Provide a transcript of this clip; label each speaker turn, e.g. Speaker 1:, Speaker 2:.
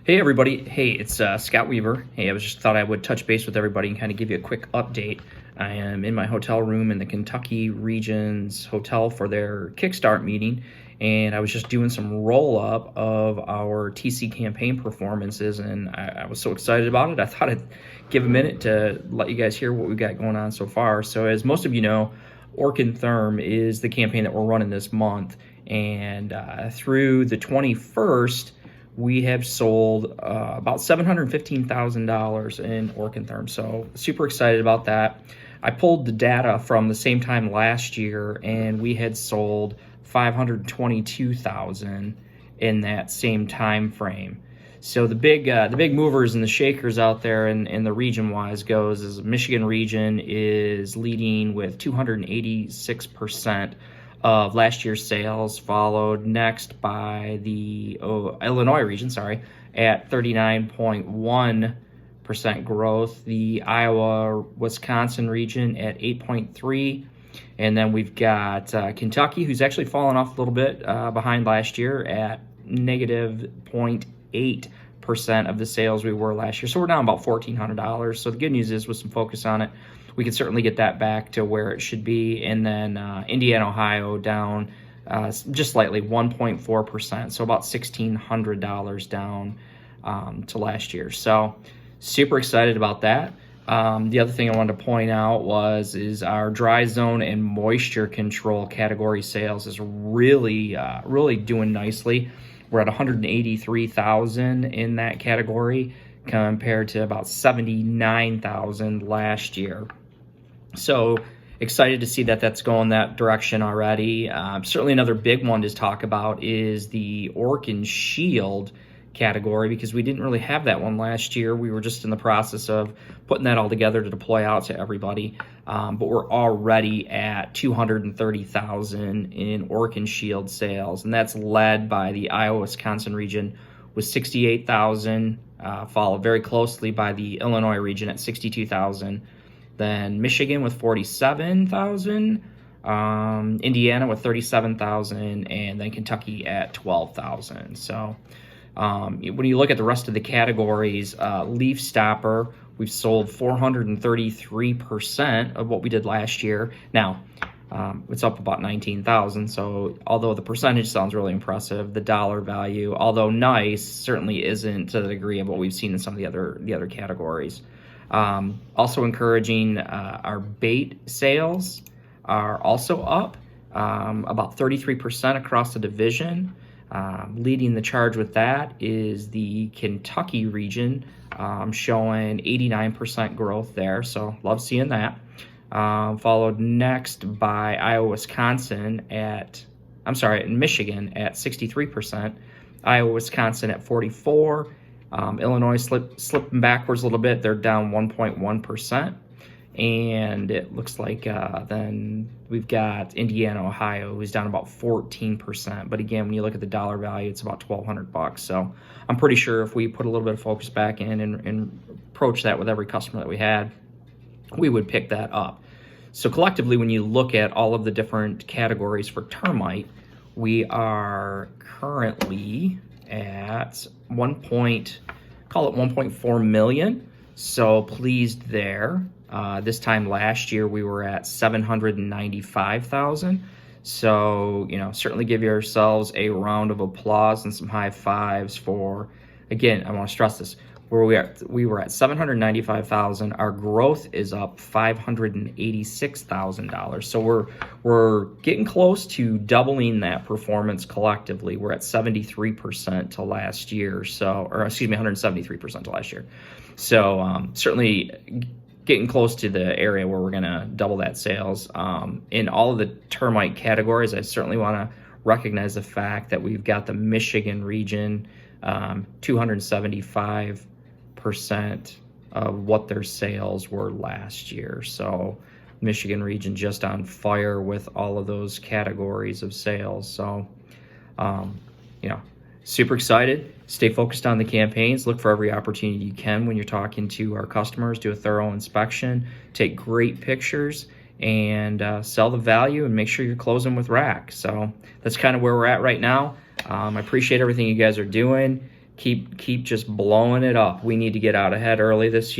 Speaker 1: Hey everybody, hey, it's Scott Weaver. Hey, I just thought I would touch base with everybody and kind of give you a quick update. I am in my hotel room in the Kentucky Regions Hotel for their Kickstart meeting, and I was just doing some roll-up of our TC campaign performances, and I was so excited about it, I thought I'd give a minute to let you guys hear what we got going on so far. So as most of you know, Orkin Therm is the campaign that we're running this month, and through the 21st, we have sold about $715,000 in Orkin Therm. So super excited about that. I pulled the data from the same time last year, and we had sold $522,000 in that same time frame. So the big movers and the shakers out there in the region-wise goes is Michigan region is leading with 286% of last year's sales, followed next by the Illinois region, at 39.1% growth. The Iowa-Wisconsin region at 8.3%. And then we've got Kentucky, who's actually fallen off a little bit behind last year at negative 0.8% of the sales we were last year. So we're down about $1,400. So the good news is with some focus on it, we can certainly get that back to where it should be. And then Indiana, Ohio down just slightly, 1.4%, so about $1,600 down to last year. So super excited about that. The other thing I wanted to point out is our dry zone and moisture control category sales is really doing nicely. We're at 183,000 in that category compared to about 79,000 last year. So excited to see that that's going that direction already. Certainly another big one to talk about is the Orkin Shield category, because we didn't really have that one last year. We were just in the process of putting that all together to deploy out to everybody. But we're already at 230,000 in Orkin Shield sales, and that's led by the Iowa-Wisconsin region with 68,000, followed very closely by the Illinois region at 62,000. Then Michigan with 47,000, Indiana with 37,000, and then Kentucky at 12,000. So when you look at the rest of the categories, leaf stopper, we've sold 433% of what we did last year. Now, it's up about 19,000. So although the percentage sounds really impressive, the dollar value, although nice, certainly isn't to the degree of what we've seen in some of the other categories. Also encouraging, our bait sales are also up about 33% across the division. Leading the charge with that is the Kentucky region, showing 89% growth there. So love seeing that. Followed next by Iowa-Wisconsin Michigan at 63%, Iowa-Wisconsin at 44%. Illinois slipping backwards a little bit. They're down 1.1%. And it looks like then we've got Indiana, Ohio, who's down about 14%. But again, when you look at the dollar value, it's about $1,200. So I'm pretty sure if we put a little bit of focus back in and approach that with every customer that we had, we would pick that up. So collectively, when you look at all of the different categories for termite, we are currently at 1.4 million. So pleased there. This time last year, we were at 795,000. So, certainly give yourselves a round of applause and some high fives for, again, I want to stress this, where we were at 795,000. Our growth is up $586,000. So we're getting close to doubling that performance collectively. We're at 73% to last year. 173% to last year. So certainly getting close to the area where we're going to double that sales. In all of the termite categories, I certainly want to recognize the fact that we've got the Michigan region, 275% of what their sales were last year. So Michigan region just on fire with all of those categories of sales. So, super excited. Stay focused on the campaigns. Look for every opportunity you can when you're talking to our customers. Do a thorough inspection. Take great pictures and sell the value and make sure you're closing with rack. So that's kind of where we're at right now. I appreciate everything you guys are doing. keep just blowing it up. We need to get out ahead early this year.